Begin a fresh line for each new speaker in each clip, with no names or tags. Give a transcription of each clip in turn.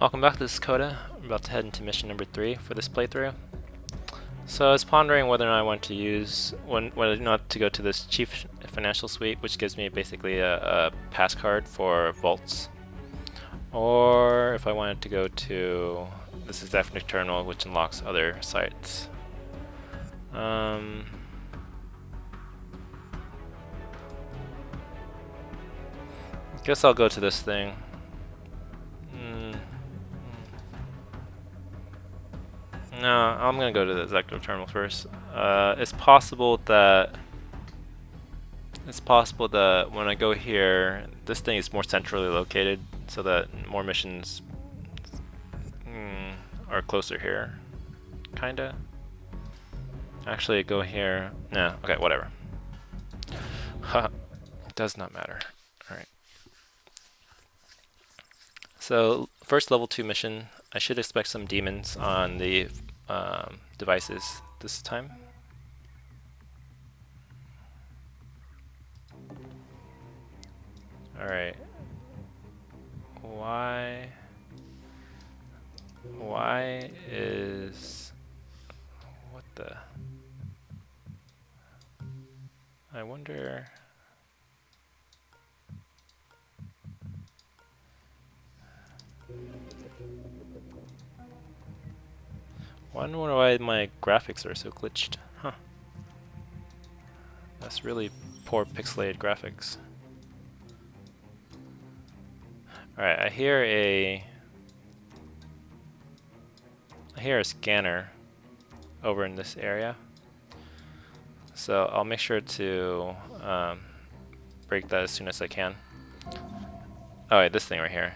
Welcome back to this Coda. I'm about to head into mission number 3 for this playthrough. So I was pondering whether or not I want to use, whether or not to go to this Chief Financial Suite, which gives me basically a pass card for vaults, or if I wanted to go to this executive terminal, which unlocks other sites. Guess I'll go to this thing. No, I'm gonna go to the executive terminal first. It's possible that when I go here, this thing is more centrally located, so that more missions are closer here. Kinda. Actually, go here. No, okay, whatever. Haha, does not matter. Alright. So, first level 2 mission. I should expect some demons on the devices this time. Alright. Why is... What the... I wonder... Wonder why my graphics are so glitched. Huh. That's really poor pixelated graphics. Alright, I hear a scanner over in this area. So I'll make sure to break that as soon as I can. Alright, this thing right here.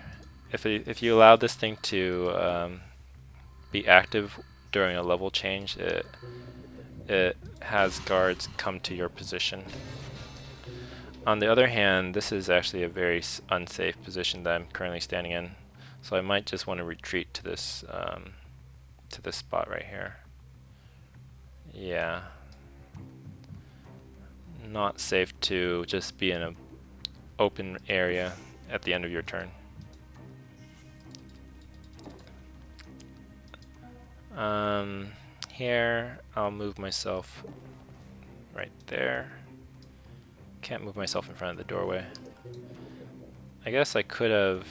If you allow this thing to be active during a level change, it has guards come to your position. On the other hand, this is actually a very unsafe position that I'm currently standing in, so I might just want to retreat to this spot right here. Yeah, not safe to just be in an open area at the end of your turn. Here, I'll move myself right there. Can't move myself in front of the doorway. I guess I could have...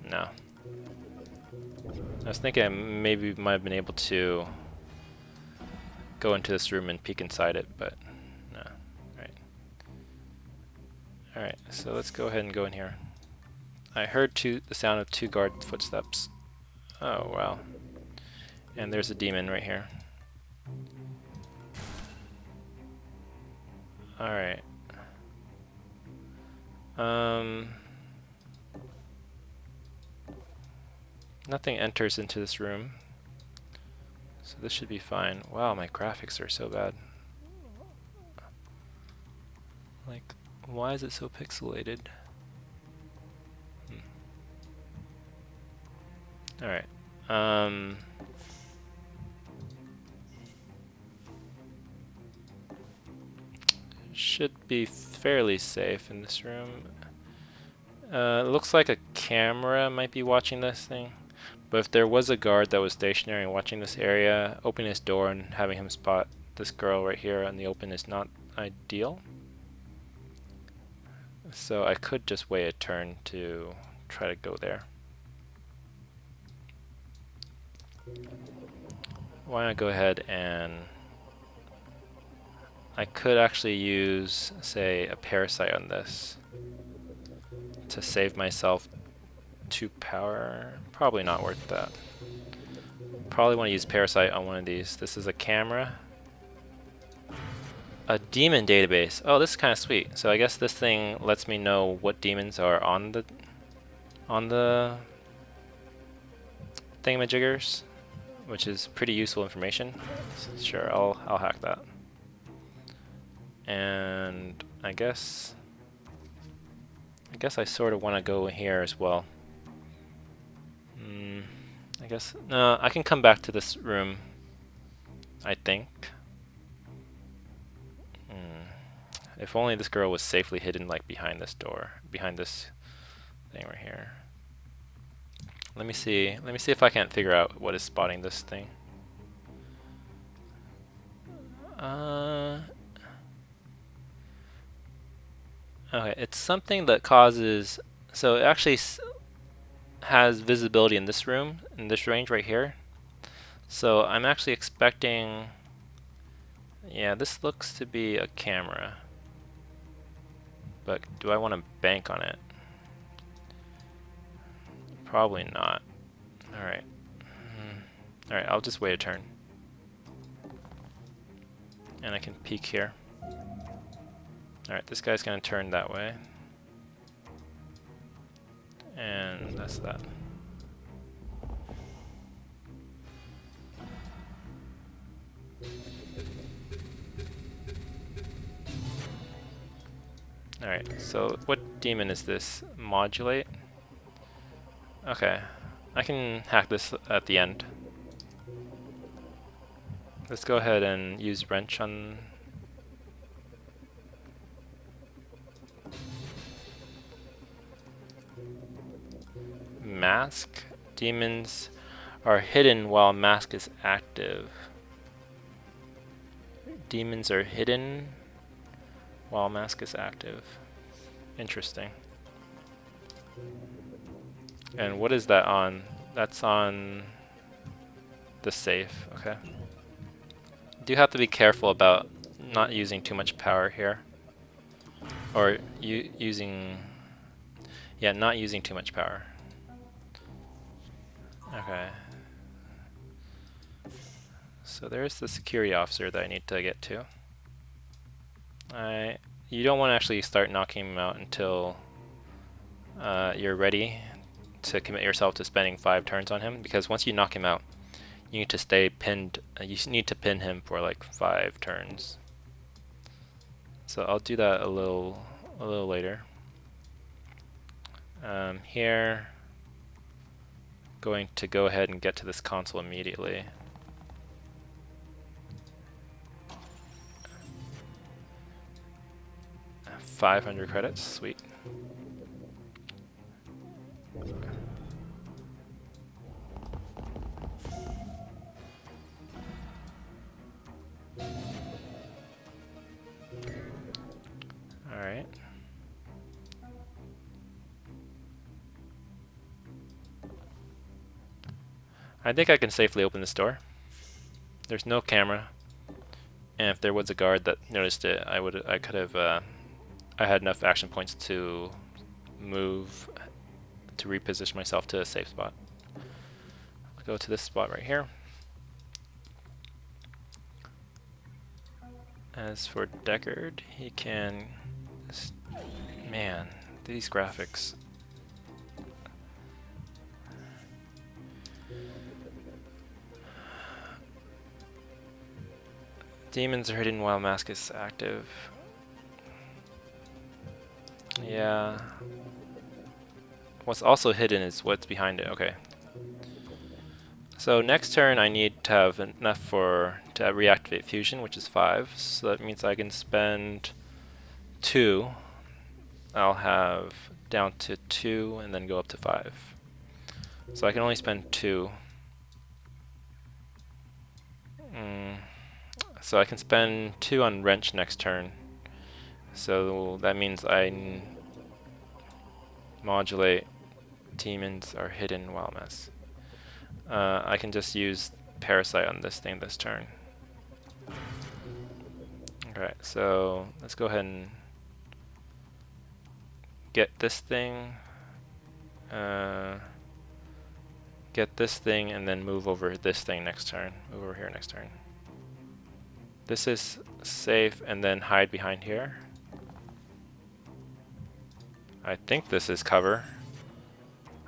No. I was thinking I maybe might have been able to go into this room and peek inside it, but no. Alright, so let's go ahead and go in here. I heard the sound of 2 guard footsteps. Oh, wow. And there's a demon right here. Alright. Nothing enters into this room, so this should be fine. Wow, my graphics are so bad. Like, why is it so pixelated? Alright. Should be fairly safe in this room. It looks like a camera might be watching this thing, but if there was a guard that was stationary and watching this area, opening his door and having him spot this girl right here in the open is not ideal. So I could just wait a turn to try to go there. Why not go ahead and... I could actually use, say, a parasite on this to save myself 2 power. Probably not worth that. Probably want to use parasite on one of these. This is a camera. A demon database. Oh, this is kind of sweet. So I guess this thing lets me know what demons are on the thingamajiggers, which is pretty useful information. So sure, I'll hack that. And I guess I sort of want to go here as well. I guess no, I can come back to this room, I think. If only this girl was safely hidden like behind this door, behind this thing right here. Let me see. Let me see if I can't figure out what is spotting this thing. Okay, it's something that causes. So it actually has visibility in this room, in this range right here. So I'm actually expecting. Yeah, this looks to be a camera. But do I want to bank on it? Probably not. Alright. Alright, I'll just wait a turn. And I can peek here. Alright, this guy's gonna turn that way. And that's that. Alright, so what demon is this? Modulate? Okay, I can hack this at the end. Let's go ahead and use wrench on. Mask. Demons are hidden while mask is active. Demons are hidden while mask is active. Interesting. And what is that on? That's on the safe. Okay. Do have to be careful about not using too much power here. Or using... Yeah, not using too much power. Okay. So there's the security officer that I need to get to. You don't want to actually start knocking him out until you're ready to commit yourself to spending 5 turns on him, because once you knock him out, you need to stay pinned. You need to pin him for like 5 turns. So I'll do that a little later. Here, going to go ahead and get to this console immediately. $500 credits, sweet. Alright. I think I can safely open this door. There's no camera, and if there was a guard that noticed it, I could have I had enough action points to move to reposition myself to a safe spot. I'll go to this spot right here. As for Deckard, he can... Man, these graphics. Demons are hidden while mask is active. Yeah. What's also hidden is what's behind it. Okay. So next turn I need to have enough to reactivate fusion, which is 5. So that means I can spend 2. I'll have down to 2 and then go up to 5. So I can only spend 2. So I can spend 2 on wrench next turn. So that means I modulate. Demons are hidden while mask. I can just use Parasite on this thing this turn. Alright, so let's go ahead and get this thing. Get this thing and then move over this thing next turn. Move over here next turn. This is safe, and then hide behind here. I think this is cover.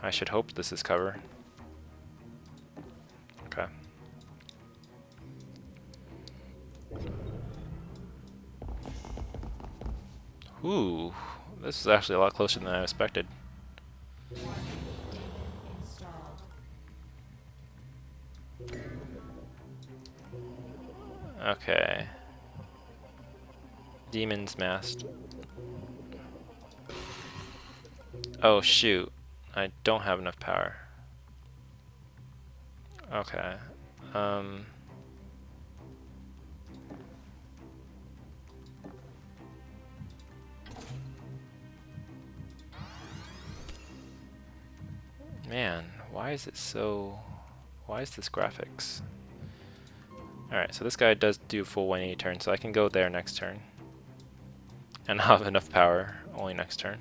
I should hope this is cover. Okay. Ooh, this is actually a lot closer than I expected. Okay. Demons masked. Oh shoot, I don't have enough power. Okay. Man, why is it so... Why is this graphics? Alright, so this guy does do full 180 turn, so I can go there next turn. And I'll have enough power only next turn.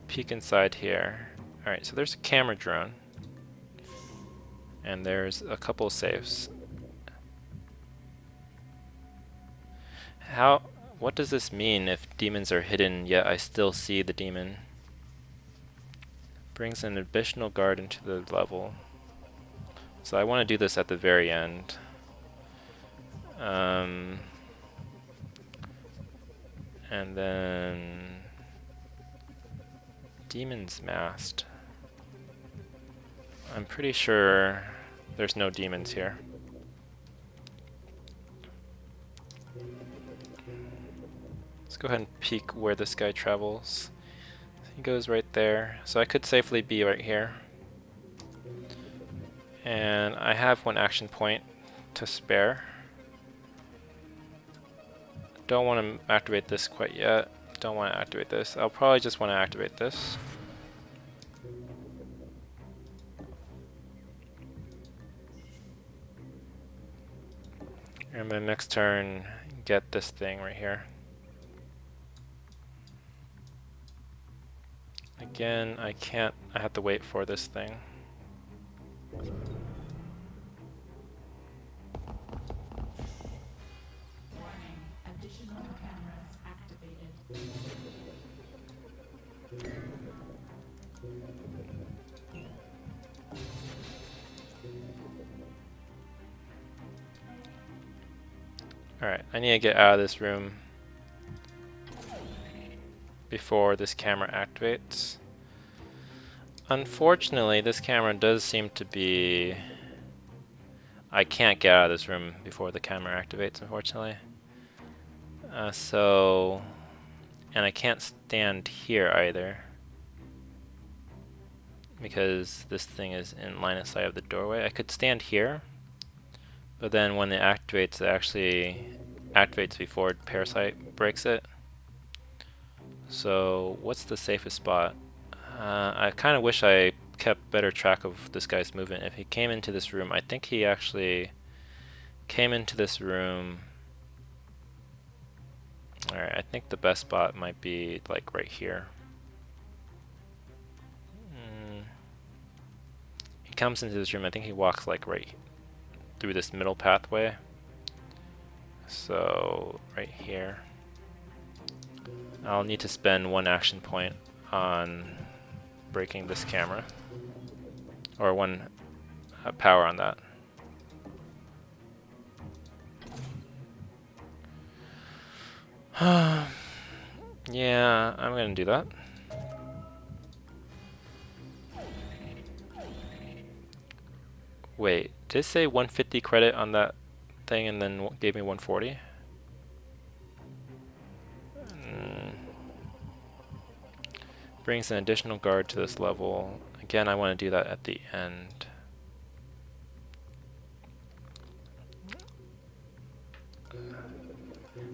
Peek inside here. Alright, so there's a camera drone. And there's a couple of safes. What does this mean if demons are hidden yet I still see the demon? Brings an additional guard into the level. So I want to do this at the very end. And then demons masked. I'm pretty sure there's no demons here. Let's go ahead and peek where this guy travels. He goes right there, so I could safely be right here. And I have one action point to spare. Don't want to activate this quite yet. Don't want to activate this. I'll probably just want to activate this. And then next turn, get this thing right here. Again, I have to wait for this thing. Alright, I need to get out of this room before this camera activates. Unfortunately, this camera does seem to be... I can't get out of this room before the camera activates, unfortunately. And I can't stand here either, because this thing is in line of sight of the doorway. I could stand here, but then when it actually activates before Parasite breaks it. So what's the safest spot? I kind of wish I kept better track of this guy's movement. If he came into this room, I think he actually came into this room. Alright, I think the best spot might be like right here. He comes into this room, I think he walks like right through this middle pathway. So right here. I'll need to spend one action point on breaking this camera, or one power on that. Yeah, I'm gonna do that. Wait, did it say 150 credit on that thing and then gave me 140? Brings an additional guard to this level. Again, I want to do that at the end.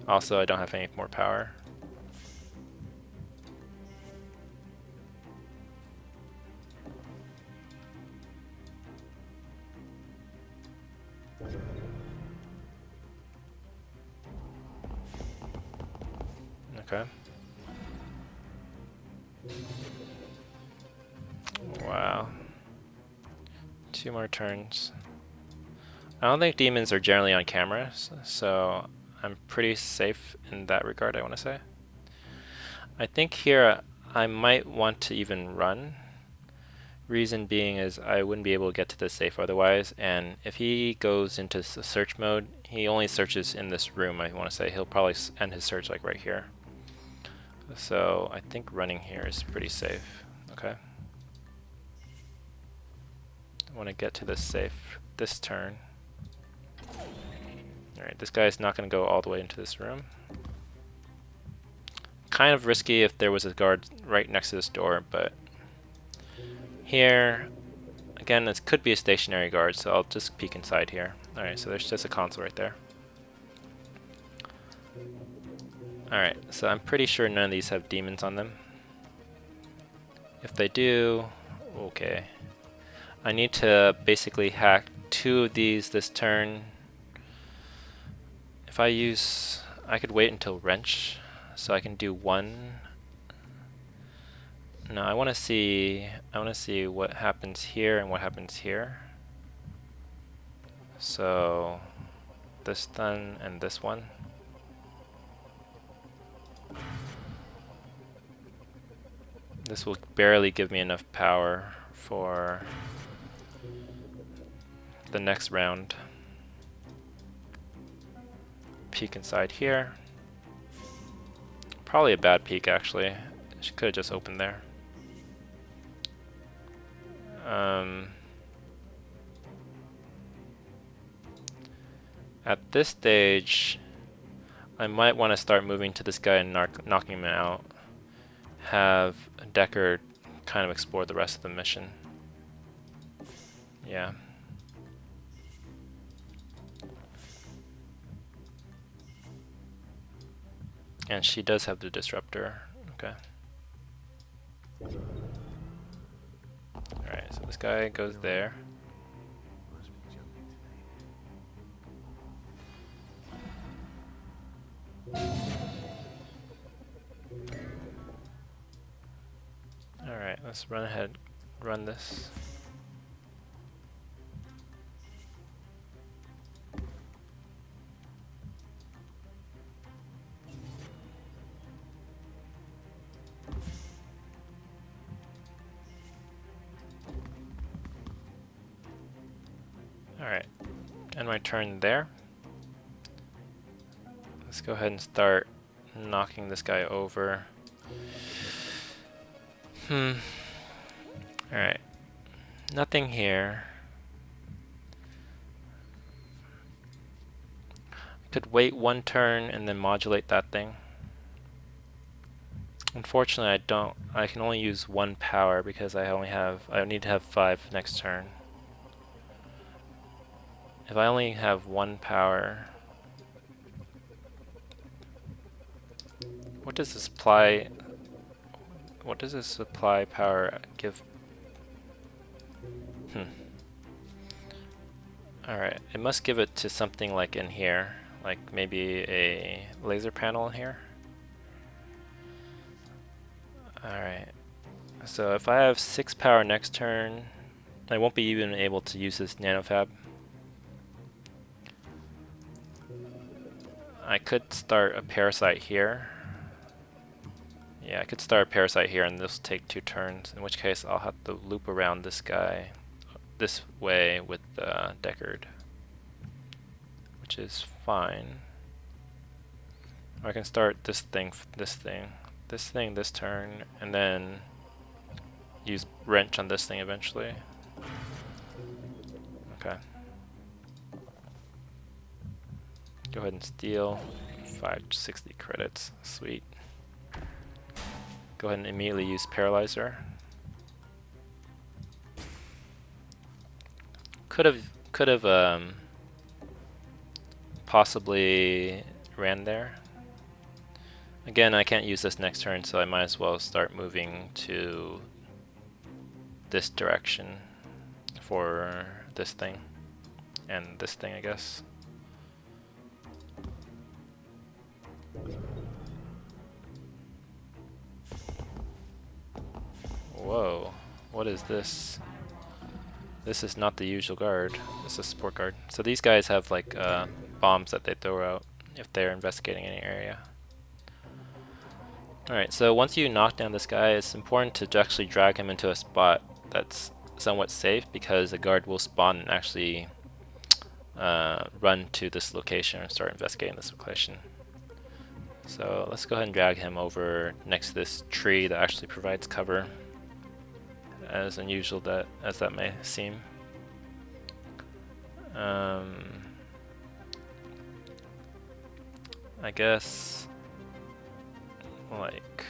Also, I don't have any more power. Okay. Wow. 2 more turns. I don't think demons are generally on cameras, so I'm pretty safe in that regard, I want to say. I think here I might want to even run. Reason being is I wouldn't be able to get to this safe otherwise, and if he goes into search mode, he only searches in this room, I want to say. He'll probably end his search like right here. So I think running here is pretty safe. Okay. I want to get to this safe this turn. Alright, this guy's not going to go all the way into this room. Kind of risky if there was a guard right next to this door, but here Again, this could be a stationary guard, so I'll just peek inside here. Alright, so there's just a console right there. Alright, so I'm pretty sure none of these have demons on them. If they do, okay. I need to basically hack 2 of these this turn. If I use, I could wait until wrench, so I can do 1. No, I want to see what happens here and what happens here. So this stun and this one. This will barely give me enough power for the next round. Peek inside here. Probably a bad peek actually. She could have just opened there. At this stage, I might want to start moving to this guy and knocking him out. Have Decker kind of explore the rest of the mission. Yeah. And she does have the disruptor. Okay. Alright, so this guy goes there. Alright, let's run ahead, run this. Alright, end my turn there. Let's go ahead and start knocking this guy over. Alright, nothing here. Could wait 1 turn and then modulate that thing. Unfortunately, I can only use 1 power because I need to have 5 next turn. If I only have 1 power, what does the supply power give? Alright, it must give it to something like in here, like maybe a laser panel in here. Alright, so if I have 6 power next turn, I won't be even able to use this nanofab. I could start a parasite here. Yeah, I could start a parasite here and this will take 2 turns, in which case I'll have to loop around this guy this way with Deckard, which is fine. Or I can start this thing this turn, and then use wrench on this thing eventually. Okay. Go ahead and steal 560 credits. Sweet. Go ahead and immediately use Paralyzer. Could have possibly ran there. Again, I can't use this next turn, so I might as well start moving to this direction for this thing and this thing, I guess. Whoa, what is this? This is not the usual guard. This is a support guard. So these guys have like bombs that they throw out if they're investigating any area. Alright, so once you knock down this guy, it's important to actually drag him into a spot that's somewhat safe, because the guard will spawn and actually run to this location and start investigating this location. So let's go ahead and drag him over next to this tree that actually provides cover, as unusual as that may seem. I guess like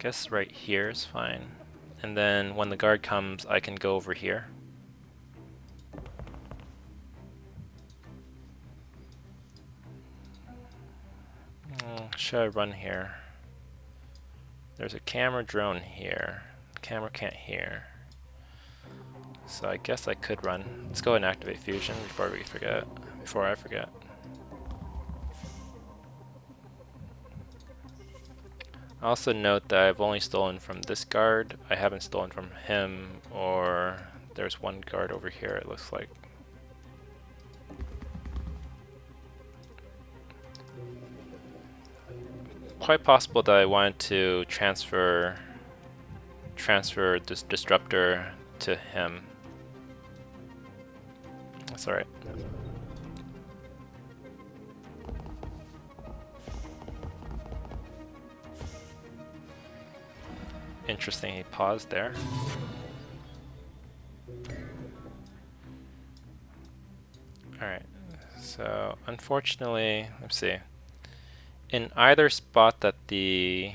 guess right here is fine. And then when the guard comes, I can go over here. Should I run here? There's a camera drone here. Camera can't hear. So I guess I could run. Let's go ahead and activate fusion before I forget. Also note that I've only stolen from this guard. I haven't stolen from him, or there's one guard over here it looks like. Quite possible that I wanted to transfer this disruptor to him. That's alright. Interesting, he paused there. Alright, so unfortunately, let's see. In either spot that the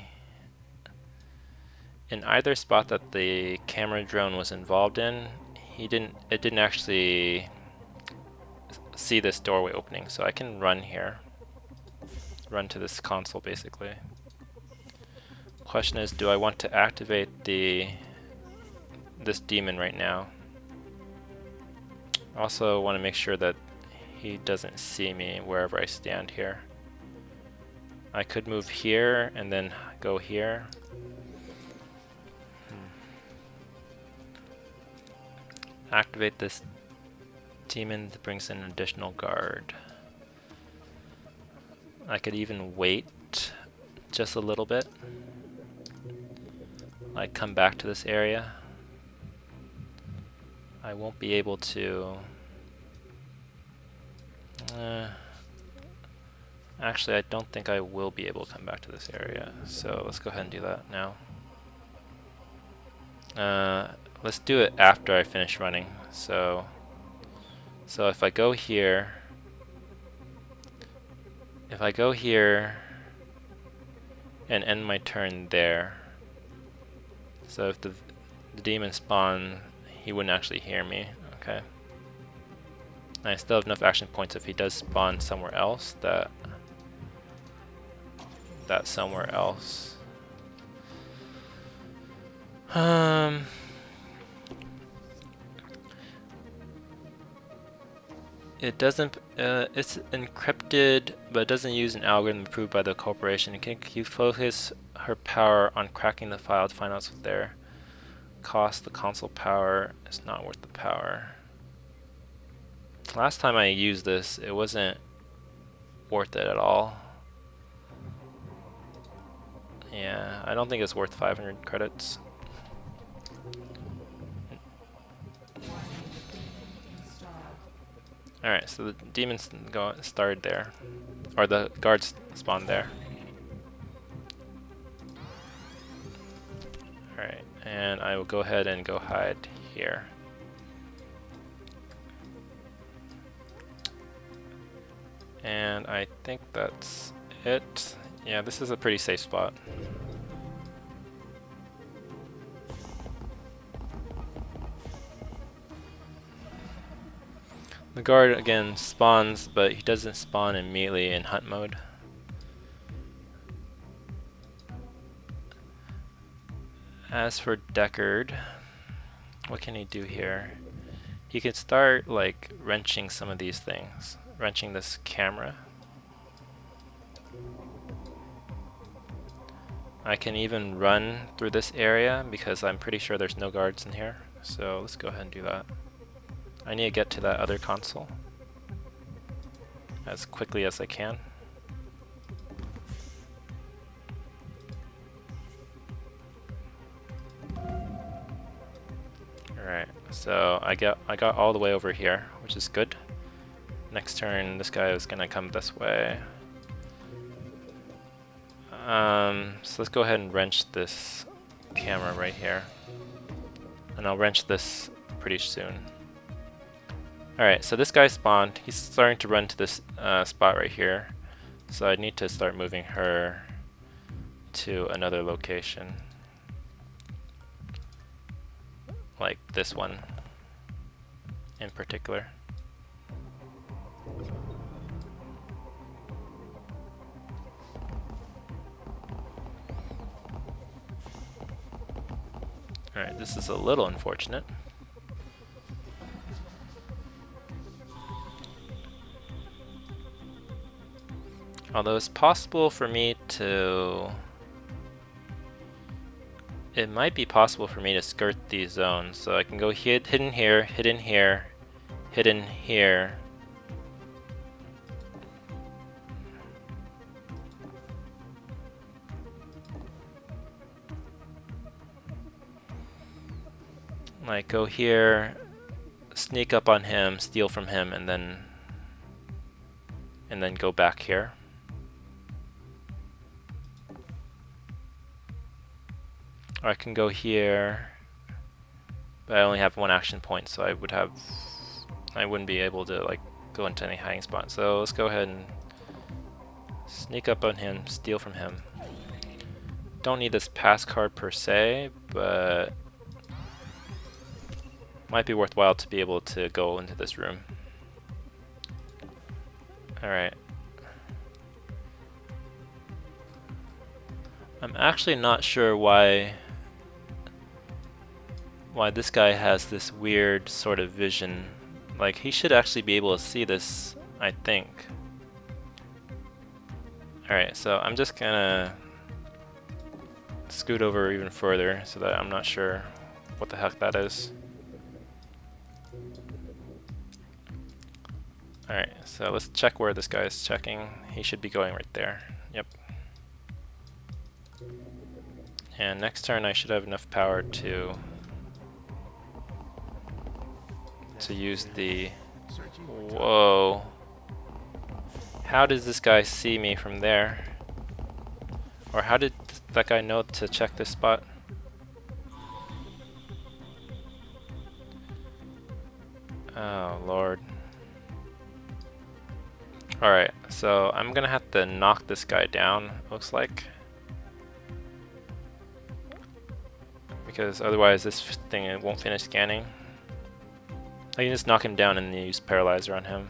camera drone was involved in, it didn't actually see this doorway opening, so I can run here. Run to this console basically. Question is, do I want to activate this demon right now? Also want to make sure that he doesn't see me wherever I stand here. I could move here and then go here. Activate this demon that brings in an additional guard. I could even wait just a little bit. Like come back to this area. I won't be able to... actually, I don't think I will be able to come back to this area, so let's go ahead and do that now. Let's do it after I finish running. So if I go here, and end my turn there, so if the demon spawn, he wouldn't actually hear me. Okay. And I still have enough action points if he does spawn somewhere else, that somewhere else. It doesn't, it's encrypted, but it doesn't use an algorithm approved by the corporation. It can focus her power on cracking the file to find out what their cost. The console power is not worth the power. Last time I used this, it wasn't worth it at all. Yeah, I don't think it's worth 500 credits. Alright, so the demons started there. Or the guards spawned there. Alright, and I will go ahead and go hide here. And I think that's it. Yeah, this is a pretty safe spot. The guard again spawns, but he doesn't spawn immediately in hunt mode. As for Deckard, what can he do here? He can start like wrenching some of these things. Wrenching this camera. I can even run through this area because I'm pretty sure there's no guards in here. So let's go ahead and do that. I need to get to that other console as quickly as I can. Alright, so I got all the way over here, which is good. Next turn, this guy is gonna come this way. So let's go ahead and wrench this camera right here. And I'll wrench this pretty soon. Alright, so this guy spawned. He's starting to run to this spot right here. So I need to start moving her to another location. like this one in particular. Alright, this is a little unfortunate. Although it's possible for me to... It might be possible for me to skirt these zones. So I can go hidden here, hidden here, hidden here. Like go here, sneak up on him, steal from him, and then go back here. Or I can go here, but I only have one action point, so I wouldn't be able to like go into any hiding spot. So let's go ahead and sneak up on him, steal from him. Don't need this pass card per se, but might be worthwhile to be able to go into this room. Alright. I'm actually not sure why this guy has this weird sort of vision. Like, he should actually be able to see this, I think. Alright, so I'm just gonna scoot over even further so that I'm not sure what the heck that is. Alright, so let's check where this guy is checking. He should be going right there. Yep. And next turn I should have enough power to use the... Whoa. How does this guy see me from there? Or how did that guy know to check this spot? Oh lord. Alright, so I'm gonna have to knock this guy down, looks like. Because otherwise this thing won't finish scanning. I can just knock him down and use Paralyzer on him.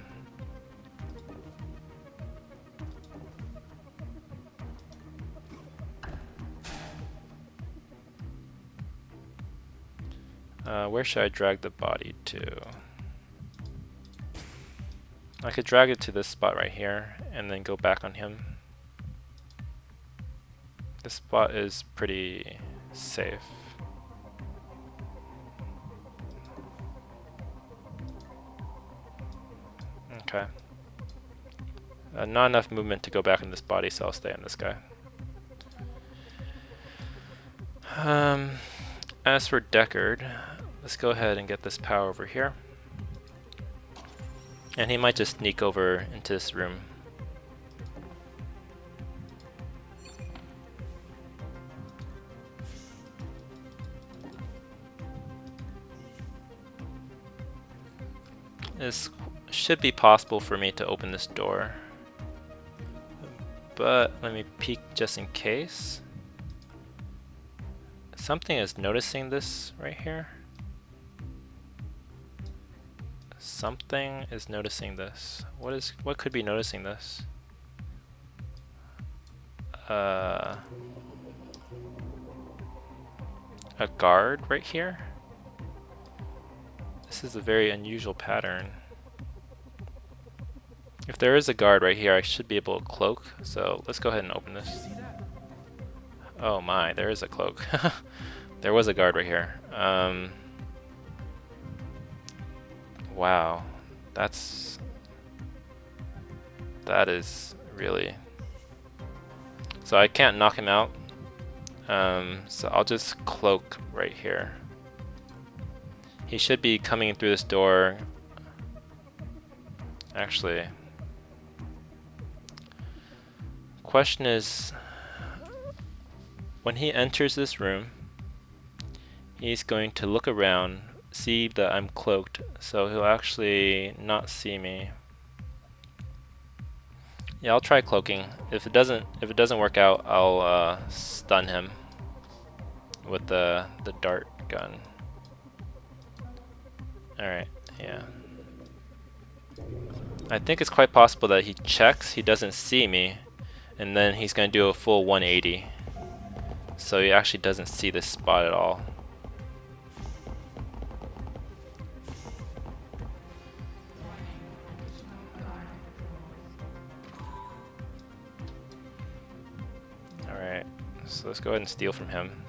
Where should I drag the body to? I could drag it to this spot right here and then go back on him. This spot is pretty safe. Okay. Not enough movement to go back in this body, so I'll stay on this guy. As for Deckard, let's go ahead and get this power over here. And he might just sneak over into this room. This should be possible for me to open this door. But let me peek just in case. Something is noticing this right here. Something is noticing this. What could be noticing this? A guard right here? This is a very unusual pattern. If there is a guard right here, I should be able to cloak. So let's go ahead and open this. Oh my, there is a cloak. There was a guard right here. Wow, that is really... So I can't knock him out. So I'll just cloak right here. He should be coming through this door. Actually, question is, when he enters this room, he's going to look around, see that I'm cloaked, so he'll actually not see me. Yeah, I'll try cloaking. If it doesn't work out, I'll stun him with the dart gun. Alright, yeah. I think it's quite possible that he checks, he doesn't see me, and then he's going to do a full 180. So he actually doesn't see this spot at all. Alright, so let's go ahead and steal from him.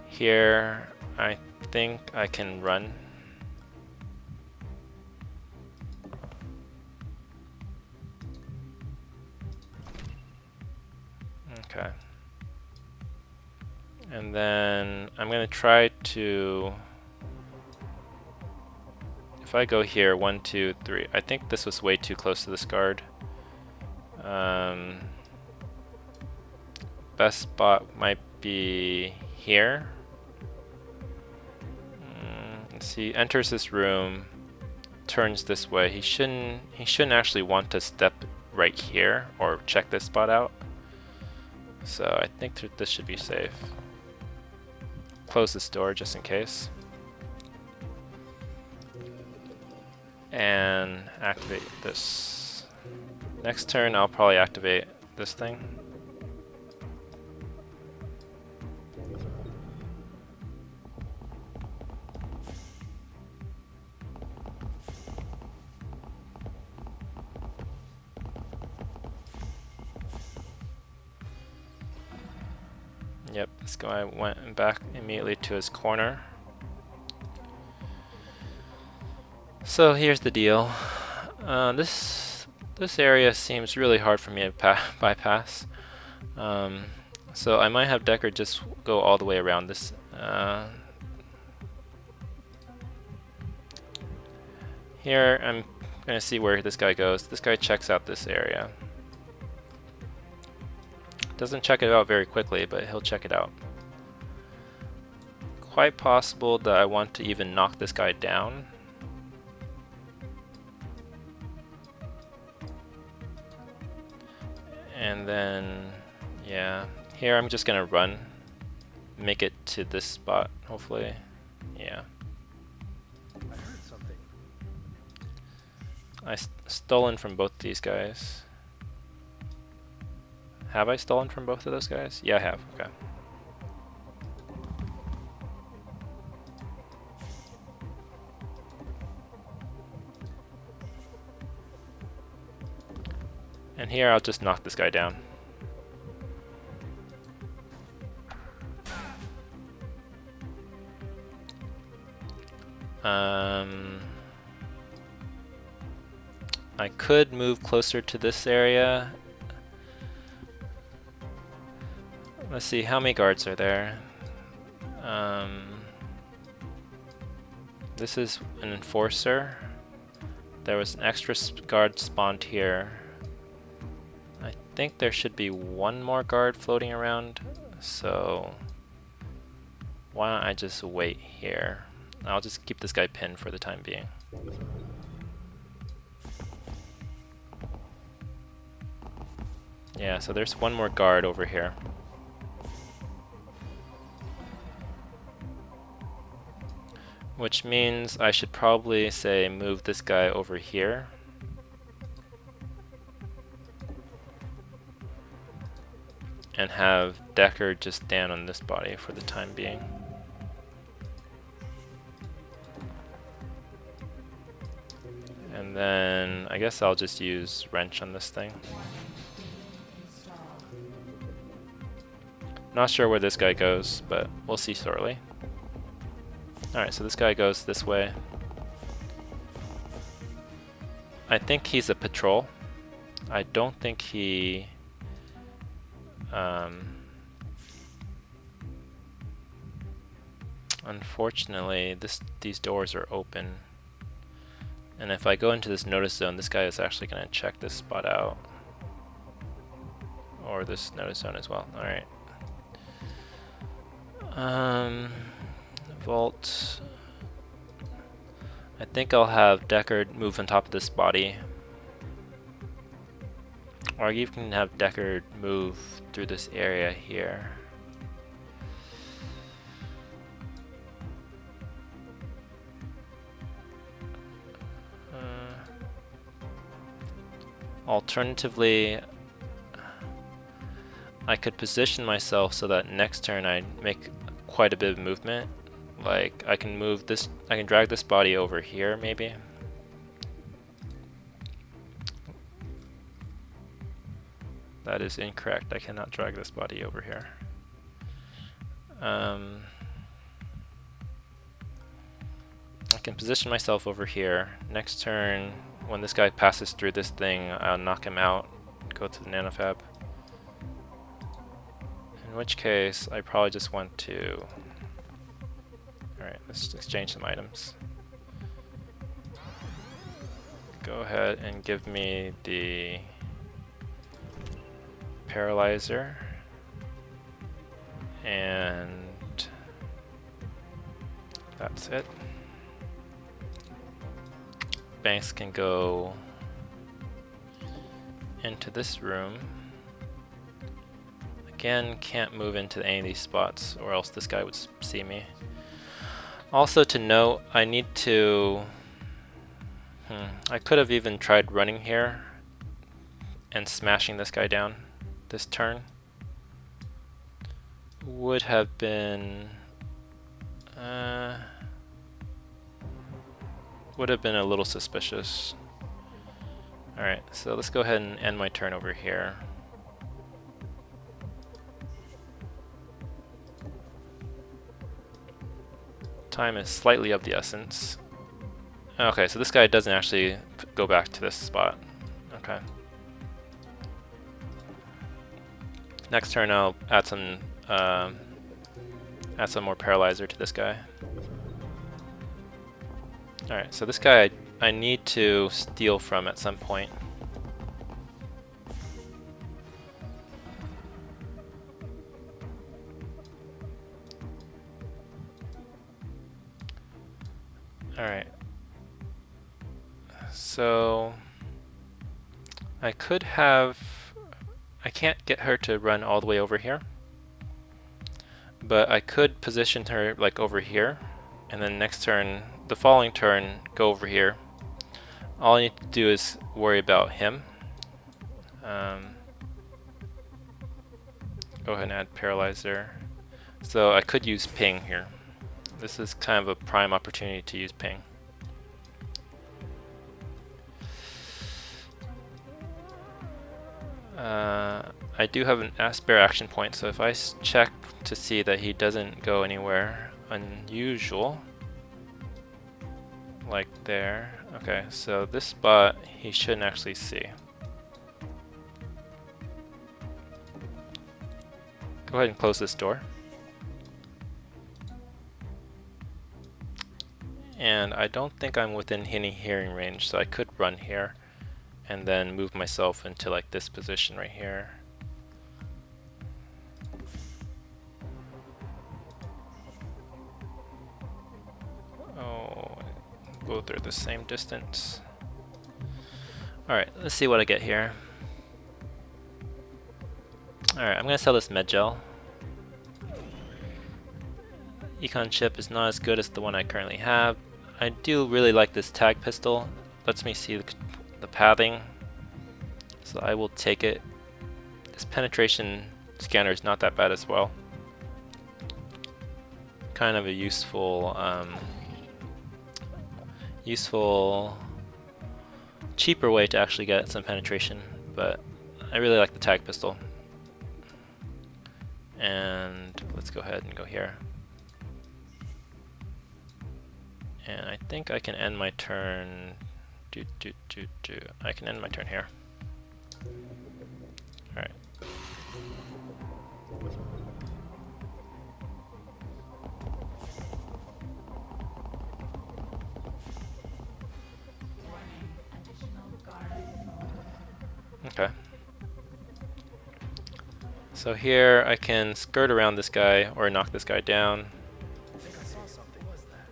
Here, I think I can run. Okay. And then I'm going to try to... If I go here, 1, 2, 3, I think this was way too close to this guard. Best spot might be here. Let's see, enters this room, turns this way. He shouldn't actually want to step right here or check this spot out. So I think this should be safe. Close this door just in case. And activate this. Next turn I'll probably activate this thing. Yep, this guy went back immediately to his corner. So here's the deal. This area seems really hard for me to bypass. So I might have Decker just go all the way around this. Here I'm gonna see where this guy goes. This guy checks out this area. Doesn't check it out very quickly, but he'll check it out. Quite possible that I want to even knock this guy down. And then, yeah, here I'm just gonna run, make it to this spot, hopefully. Yeah.
I heard something.
I stolen from both these guys. Have I stolen from both of those guys? Yeah, I have. Okay. And here I'll just knock this guy down. I could move closer to this area. Let's see, how many guards are there? This is an enforcer. There was an extra guard spawned here. I think there should be one more guard floating around, so why don't I just wait here? I'll just keep this guy pinned for the time being. Yeah, so there's one more guard over here. Which means I should probably say move this guy over here. And have Decker just stand on this body for the time being. And then I guess I'll just use wrench on this thing. Not sure where this guy goes, but we'll see shortly. Alright, so this guy goes this way. I think he's a patrol. I don't think he... unfortunately, these doors are open. And if I go into this notice zone, this guy is actually going to check this spot out. Or this notice zone as well. Alright. Vault. I think I'll have Decker move on top of this body. Or you can have Decker move through this area here. Alternatively, I could position myself so that next turn I make quite a bit of movement. Like I can move this, I can drag this body over here maybe. That is incorrect. I cannot drag this body over here. I can position myself over here. Next turn, when this guy passes through this thing, I'll knock him out, go to the nanofab. In which case, I probably just want to... Alright, let's exchange some items. Go ahead and give me the paralyzer. And that's it. Banks can go into this room. Again, can't move into any of these spots or else this guy would see me. Also to note, I need to... I could have even tried running here and smashing this guy down this turn. Would have been... would have been a little suspicious. Alright, so let's go ahead and end my turn over here. Time is slightly of the essence. Okay, so this guy doesn't actually go back to this spot. Okay. Next turn I'll add some more paralyzer to this guy. Alright, so this guy I need to steal from at some point. Alright. So I could have... I can't get her to run all the way over here, but I could position her like over here, and then next turn, the following turn, go over here. All I need to do is worry about him. Go ahead and add paralyzer. So I could use ping here. This is kind of a prime opportunity to use ping. I do have a spare action point, so if I check to see that he doesn't go anywhere unusual, like there. Okay, so this spot he shouldn't actually see. Go ahead and close this door. And I don't think I'm within any hearing range, so I could run here and then move myself into like this position right here. Oh, go through the same distance. Alright, let's see what I get here. Alright, I'm gonna sell this med gel. Econ chip is not as good as the one I currently have. I do really like this tag pistol. Lets me see the pathing, so I will take it. This penetration scanner is not that bad as well. Kind of a useful, cheaper way to actually get some penetration, but I really like the tag pistol. And let's go ahead and go here. And I think I can end my turn. I can end my turn here. Alright. Okay. So here I can skirt around this guy or knock this guy down.
I think I saw something. What was that?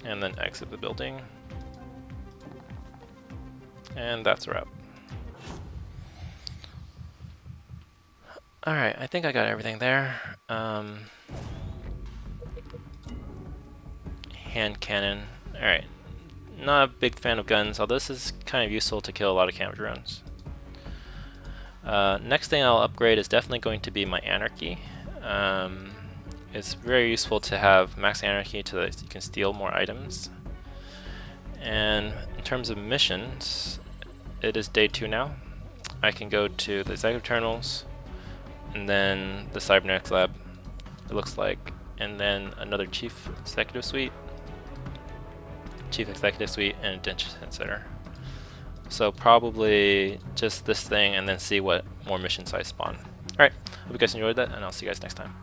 And then exit the building. And that's a wrap. Alright, I think I got everything there. Hand cannon. Alright. Not a big fan of guns, although this is kind of useful to kill a lot of camp drones. Next thing I'll upgrade is definitely going to be my anarchy. It's very useful to have max anarchy so that you can steal more items. And in terms of missions, it is day 2 now. I can go to the executive terminals, and then the cybernetics lab, it looks like, and then another chief executive suite, and a detention center. So probably just this thing, and then see what more missions I spawn. Alright, hope you guys enjoyed that, and I'll see you guys next time.